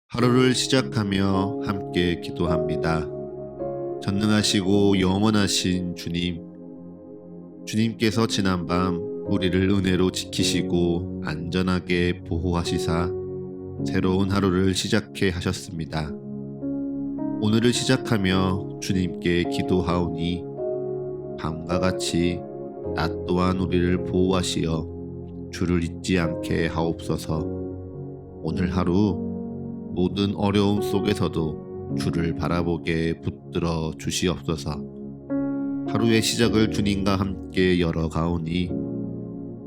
하루를 시작하며 함께 기도합니다. 전능하시고 영원하신 주님, 주님께서 지난밤 우리를 은혜로 지키시고 안전하게 보호하시사 새로운 하루를 시작해 하셨습니다. 오늘을 시작하며 주님께 기도하오니 밤과 같이 낮 또한 우리를 보호하시어 주를 잊지 않게 하옵소서. 오늘 하루 모든 어려움 속에서도 주를 바라보게 붙들어 주시옵소서. 하루의 시작을 주님과 함께 열어가오니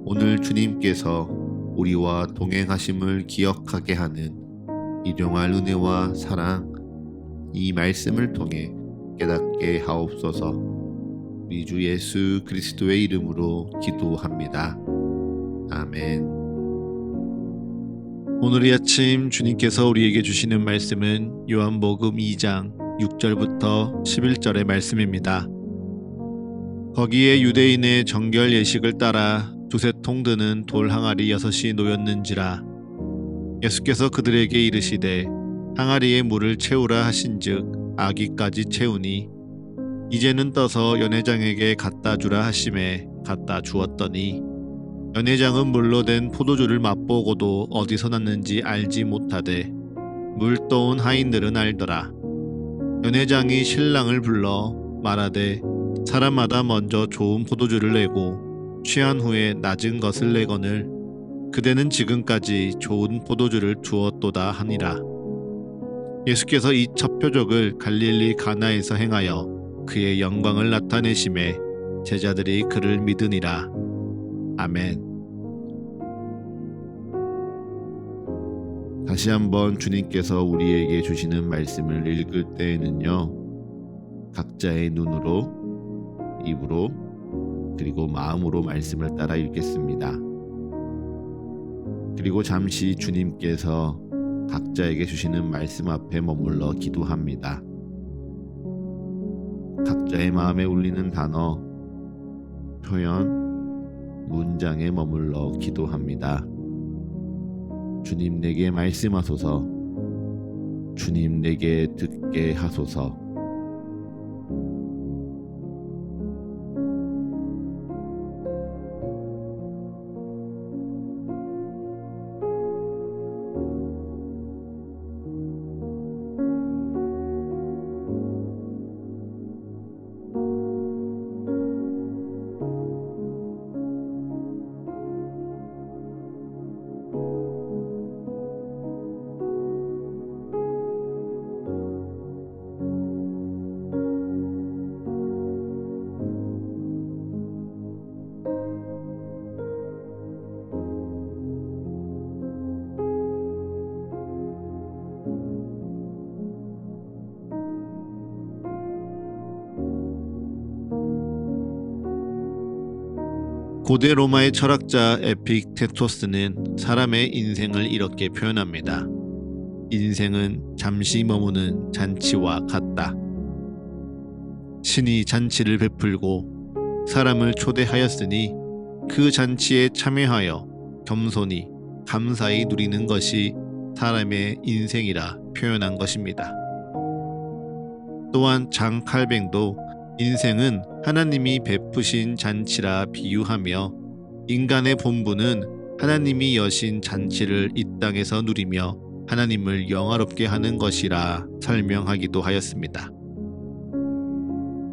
오늘 주님께서 우리와 동행하심을 기억하게 하는 일용할 은혜와 사랑, 이 말씀을 통해 깨닫게 하옵소서. 우리 주 예수 그리스도의 이름으로 기도합니다. 아멘. 오늘 이 아침 주님께서 우리에게 주시는 말씀은 요한복음 2장 6절부터 11절의 말씀입니다. 거기에 유대인의 정결 예식을 따라 두세 통 드는 돌 항아리 6이 놓였는지라. 예수께서 그들에게 이르시되 항아리에 물을 채우라 하신즉 아기까지 채우니 이제는 떠서 연회장에게 갖다 주라 하심에 갖다 주었더니 연회장은 물로 된 포도주를 맛보고도 어디서 났는지 알지 못하되 물 떠온 하인들은 알더라. 연회장이 신랑을 불러 말하되 사람마다 먼저 좋은 포도주를 내고 취한 후에 낮은 것을 내거늘 그대는 지금까지 좋은 포도주를 두었도다 하니라. 예수께서 이 첫 표적을 갈릴리 가나에서 행하여 그의 영광을 나타내심에 제자들이 그를 믿으니라. 아멘. 다시 한번 주님께서 우리에게 주시는 말씀을 읽을 때에는요, 각자의 눈으로, 입으로, 그리고 마음으로 말씀을 따라 읽겠습니다. 그리고 잠시 주님께서 각자에게 주시는 말씀 앞에 머물러 기도합니다. 각자의 마음에 울리는 단어, 표현, 문장에 머물러 기도합니다. 주님 내게 말씀하소서. 주님 내게 듣게 하소서. 고대 로마의 철학자 에픽테토스는 사람의 인생을 이렇게 표현합니다. 인생은 잠시 머무는 잔치와 같다. 신이 잔치를 베풀고 사람을 초대하였으니 그 잔치에 참여하여 겸손히 감사히 누리는 것이 사람의 인생이라 표현한 것입니다. 또한 장 칼뱅도 인생은 하나님이 베푸신 잔치라 비유하며 인간의 본분은 하나님이 여신 잔치를 이 땅에서 누리며 하나님을 영화롭게 하는 것이라 설명하기도 하였습니다.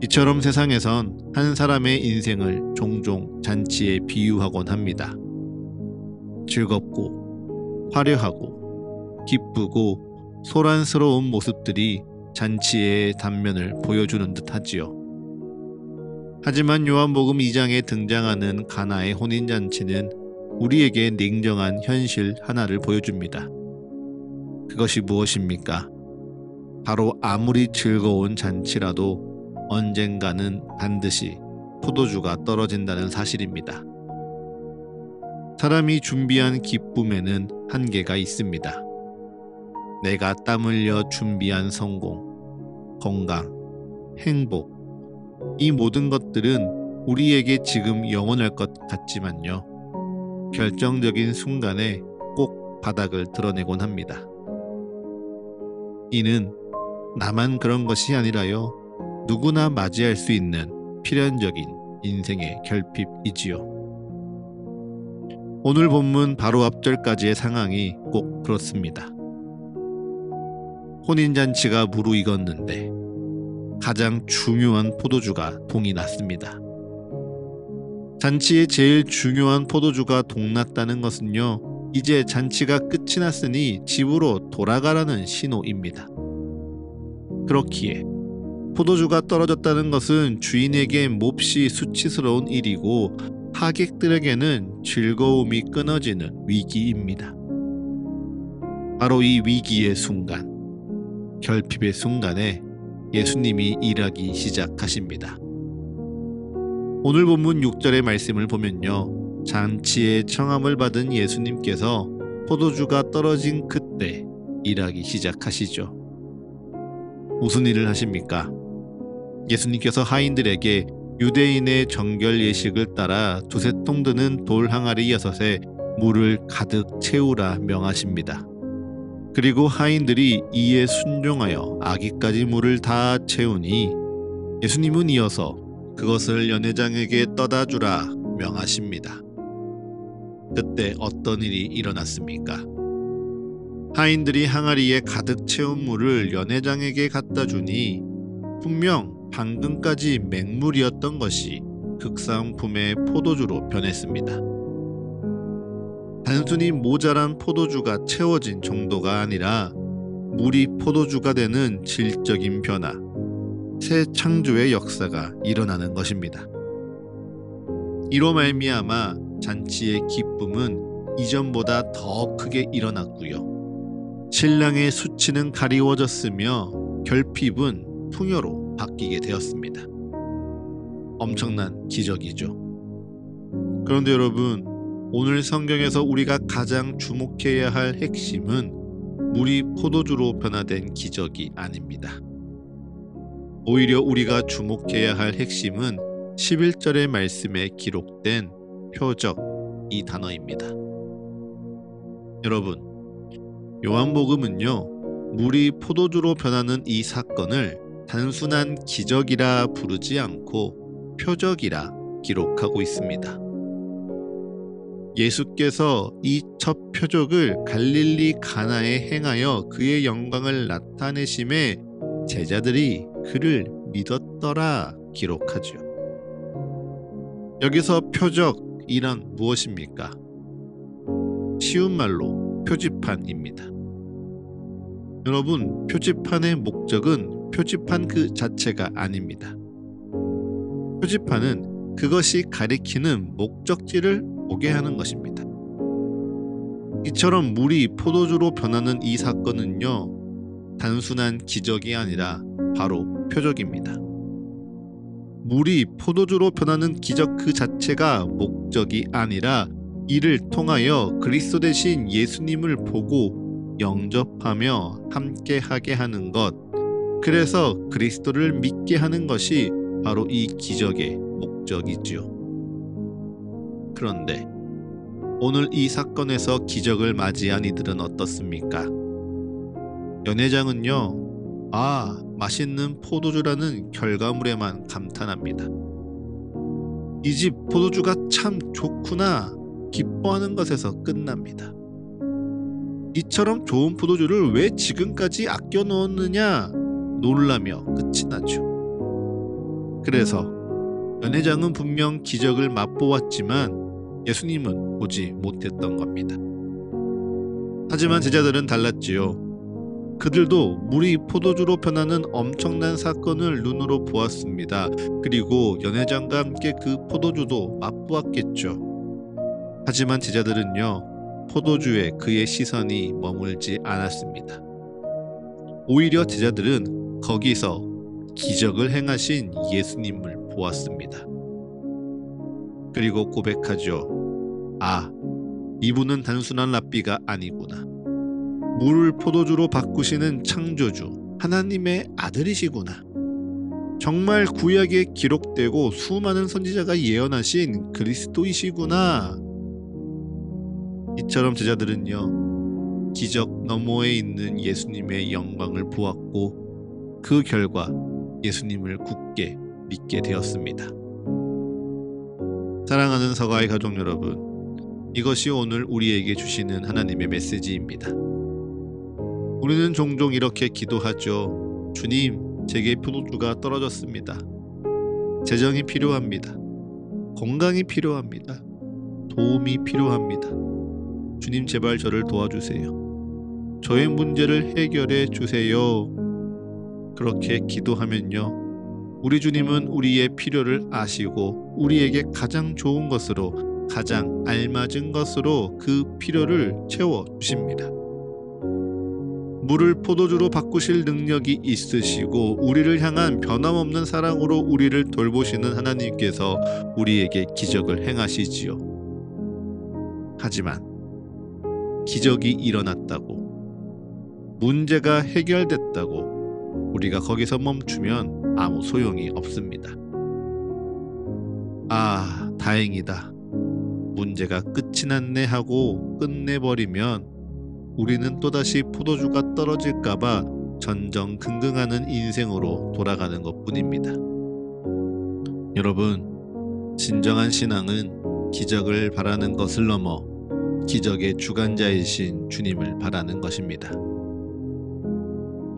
이처럼 세상에선 한 사람의 인생을 종종 잔치에 비유하곤 합니다. 즐겁고 화려하고 기쁘고 소란스러운 모습들이 잔치의 단면을 보여주는 듯 하지요. 하지만 요한복음 2장에 등장하는 가나의 혼인잔치는 우리에게 냉정한 현실 하나를 보여줍니다. 그것이 무엇입니까? 바로 아무리 즐거운 잔치라도 언젠가는 반드시 포도주가 떨어진다는 사실입니다. 사람이 준비한 기쁨에는 한계가 있습니다. 내가 땀 흘려 준비한 성공, 건강, 행복, 이 모든 것들은 우리에게 지금 영원할 것 같지만요, 결정적인 순간에 꼭 바닥을 드러내곤 합니다. 이는 나만 그런 것이 아니라요, 누구나 맞이할 수 있는 필연적인 인생의 결핍이지요. 오늘 본문 바로 앞절까지의 상황이 꼭 그렇습니다. 혼인잔치가 무르익었는데 가장 중요한 포도주가 동이 났습니다. 잔치의 제일 중요한 포도주가 동났다는 것은요, 이제 잔치가 끝이 났으니 집으로 돌아가라는 신호입니다. 그렇기에 포도주가 떨어졌다는 것은 주인에게 몹시 수치스러운 일이고 하객들에게는 즐거움이 끊어지는 위기입니다. 바로 이 위기의 순간, 결핍의 순간에 예수님이 일하기 시작하십니다. 오늘 본문 6절의 말씀을 보면요, 잔치의 청함을 받은 예수님께서 포도주가 떨어진 그때 일하기 시작하시죠. 무슨 일을 하십니까? 예수님께서 하인들에게 유대인의 정결 예식을 따라 두세 통 드는 돌 항아리 6에 물을 가득 채우라 명하십니다. 그리고 하인들이 이에 순종하여 아기까지 물을 다 채우니 예수님은 이어서 그것을 연회장에게 떠다 주라 명하십니다. 그때 어떤 일이 일어났습니까? 하인들이 항아리에 가득 채운 물을 연회장에게 갖다 주니 분명 방금까지 맹물이었던 것이 극상품의 포도주로 변했습니다. 단순히 모자란 포도주가 채워진 정도가 아니라 물이 포도주가 되는 질적인 변화, 새 창조의 역사가 일어나는 것입니다. 이로 말미암아 잔치의 기쁨은 이전보다 더 크게 일어났고요, 신랑의 수치는 가리워졌으며 결핍은 풍요로 바뀌게 되었습니다. 엄청난 기적이죠. 그런데 여러분, 오늘 성경에서 우리가 가장 주목해야 할 핵심은 물이 포도주로 변화된 기적이 아닙니다. 오히려 우리가 주목해야 할 핵심은 11절의 말씀에 기록된 표적, 이 단어입니다. 여러분, 요한복음은요, 물이 포도주로 변하는 이 사건을 단순한 기적이라 부르지 않고 표적이라 기록하고 있습니다. 예수께서 이 첫 표적을 갈릴리 가나에 행하여 그의 영광을 나타내심에 제자들이 그를 믿었더라 기록하죠. 여기서 표적이란 무엇입니까? 쉬운 말로 표지판입니다. 여러분, 표지판의 목적은 표지판 그 자체가 아닙니다. 표지판은 그것이 가리키는 목적지를 보게 하는 것입니다. 이처럼 물이 포도주로 변하는 이 사건은요, 단순한 기적이 아니라 바로 표적입니다. 물이 포도주로 변하는 기적 그 자체가 목적이 아니라 이를 통하여 그리스도 대신 예수님을 보고 영접하며 함께하게 하는 것, 그래서 그리스도를 믿게 하는 것이 바로 이 기적의 목적이지요. 그런데 오늘 이 사건에서 기적을 맞이한 이들은 어떻습니까? 연회장은요, 맛있는 포도주라는 결과물에만 감탄합니다. 이 집 포도주가 참 좋구나 기뻐하는 것에서 끝납니다. 이처럼 좋은 포도주를 왜 지금까지 아껴 놓았느냐 놀라며 끝이 나죠. 그래서 연회장은 분명 기적을 맛보았지만 예수님은 보지 못했던 겁니다. 하지만 제자들은 달랐지요. 그들도 물이 포도주로 변하는 엄청난 사건을 눈으로 보았습니다. 그리고 연회장과 함께 그 포도주도 맛보았겠죠. 하지만 제자들은요, 포도주에 그의 시선이 머물지 않았습니다. 오히려 제자들은 거기서 기적을 행하신 예수님을 보았습니다. 그리고 고백하죠. 이분은 단순한 랍비가 아니구나. 물을 포도주로 바꾸시는 창조주, 하나님의 아들이시구나. 정말 구약에 기록되고 수많은 선지자가 예언하신 그리스도이시구나. 이처럼 제자들은요, 기적 너머에 있는 예수님의 영광을 보았고 그 결과 예수님을 굳게 믿게 되었습니다. 사랑하는 서가의 가족 여러분, 이것이 오늘 우리에게 주시는 하나님의 메시지입니다. 우리는 종종 이렇게 기도하죠. 주님, 제게 포도주가 떨어졌습니다. 재정이 필요합니다. 건강이 필요합니다. 도움이 필요합니다. 주님, 제발 저를 도와주세요. 저의 문제를 해결해 주세요. 그렇게 기도하면요, 우리 주님은 우리의 필요를 아시고 우리에게 가장 좋은 것으로, 가장 알맞은 것으로 그 필요를 채워 주십니다. 물을 포도주로 바꾸실 능력이 있으시고 우리를 향한 변함없는 사랑으로 우리를 돌보시는 하나님께서 우리에게 기적을 행하시지요. 하지만 기적이 일어났다고, 문제가 해결됐다고 우리가 거기서 멈추면 아무 소용이 없습니다. 아, 다행이다. 문제가 끝이 났네 하고 끝내버리면 우리는 또다시 포도주가 떨어질까봐 전전긍긍하는 인생으로 돌아가는 것뿐입니다. 여러분, 진정한 신앙은 기적을 바라는 것을 넘어 기적의 주관자이신 주님을 바라는 것입니다.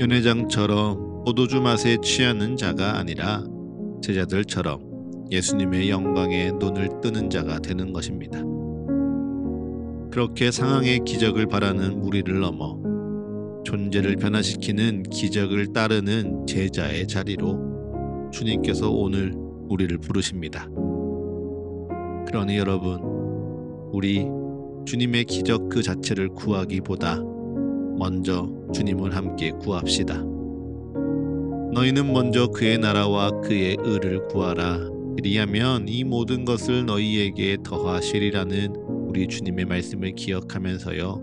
연회장처럼 포도주 맛에 취하는 자가 아니라 제자들처럼 예수님의 영광에 눈을 뜨는 자가 되는 것입니다. 그렇게 상황의 기적을 바라는 우리를 넘어 존재를 변화시키는 기적을 따르는 제자의 자리로 주님께서 오늘 우리를 부르십니다. 그러니 여러분, 우리 주님의 기적 그 자체를 구하기보다 먼저 주님을 함께 구합시다. 너희는 먼저 그의 나라와 그의 의를 구하라. 그리하면 이 모든 것을 너희에게 더하시리라는 우리 주님의 말씀을 기억하면서요,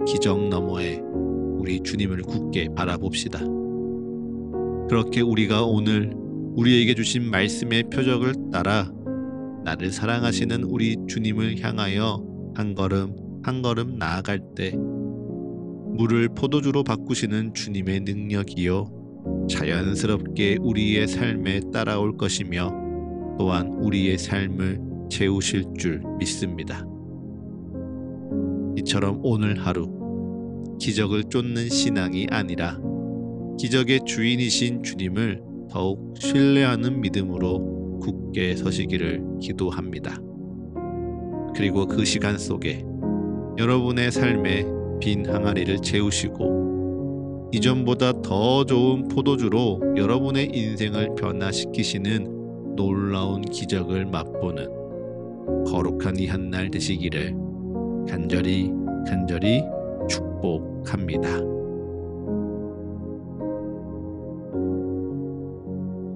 기적 너머에 우리 주님을 굳게 바라봅시다. 그렇게 우리가 오늘 우리에게 주신 말씀의 표적을 따라 나를 사랑하시는 우리 주님을 향하여 한 걸음 한 걸음 나아갈 때 물을 포도주로 바꾸시는 주님의 능력이요, 자연스럽게 우리의 삶에 따라올 것이며 또한 우리의 삶을 채우실 줄 믿습니다. 이처럼 오늘 하루 기적을 쫓는 신앙이 아니라 기적의 주인이신 주님을 더욱 신뢰하는 믿음으로 굳게 서시기를 기도합니다. 그리고 그 시간 속에 여러분의 삶에 빈 항아리를 채우시고 이전보다 더 좋은 포도주로 여러분의 인생을 변화시키시는 놀라운 기적을 맛보는 거룩한 이 한날 되시기를 간절히 축복합니다.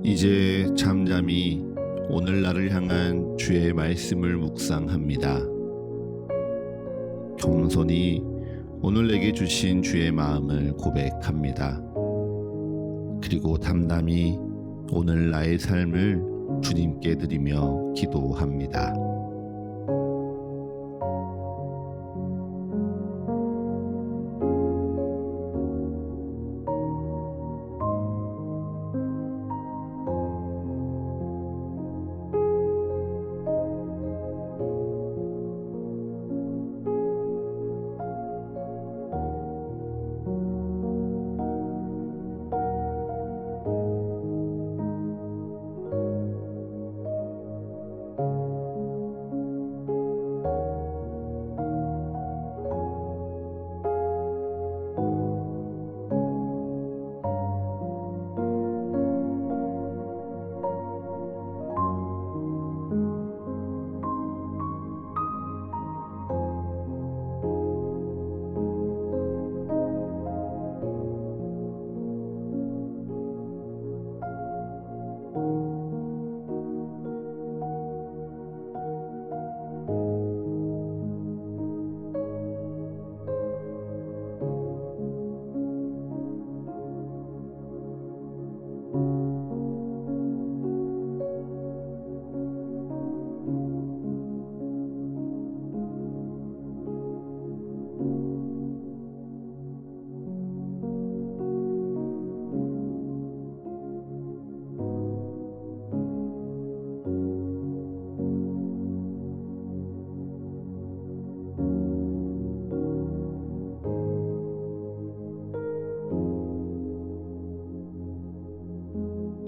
이제 잠잠히 오늘날을 향한 주의 말씀을 묵상합니다. 겸손히 오늘 내게 주신 주의 마음을 고백합니다. 그리고 담담히 오늘 나의 삶을 주님께 드리며 기도합니다.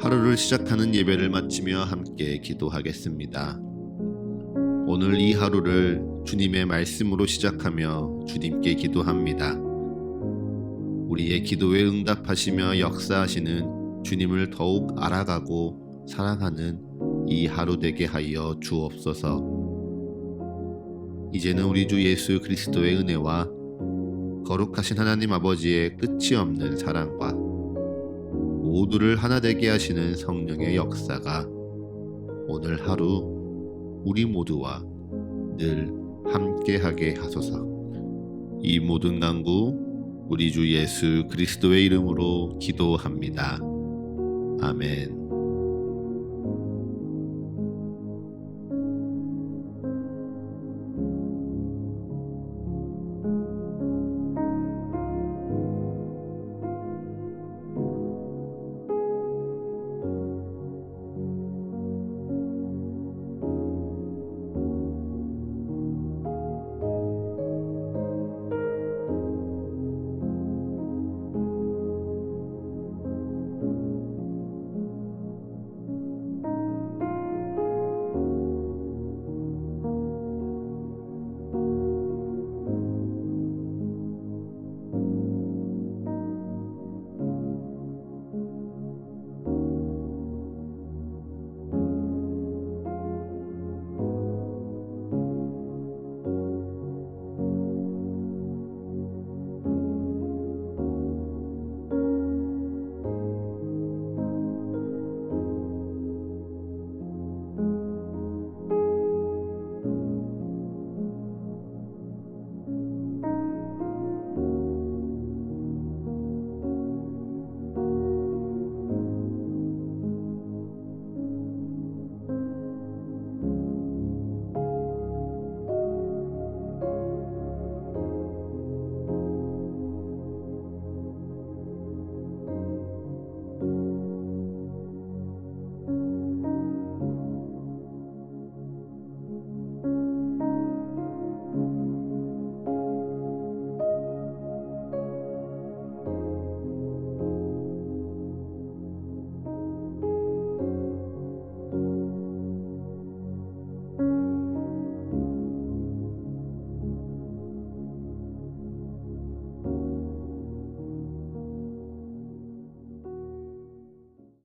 하루를 시작하는 예배를 마치며 함께 기도하겠습니다. 오늘 이 하루를 주님의 말씀으로 시작하며 주님께 기도합니다. 우리의 기도에 응답하시며 역사하시는 주님을 더욱 알아가고 사랑하는 이 하루 되게 하여 주옵소서. 이제는 우리 주 예수 그리스도의 은혜와 거룩하신 하나님 아버지의 끝이 없는 사랑과 모두를 하나 되게 하시는 성령의 역사가 오늘 하루 우리 모두와 늘 함께하게 하소서. 이 모든 간구 우리 주 예수 그리스도의 이름으로 기도합니다. 아멘.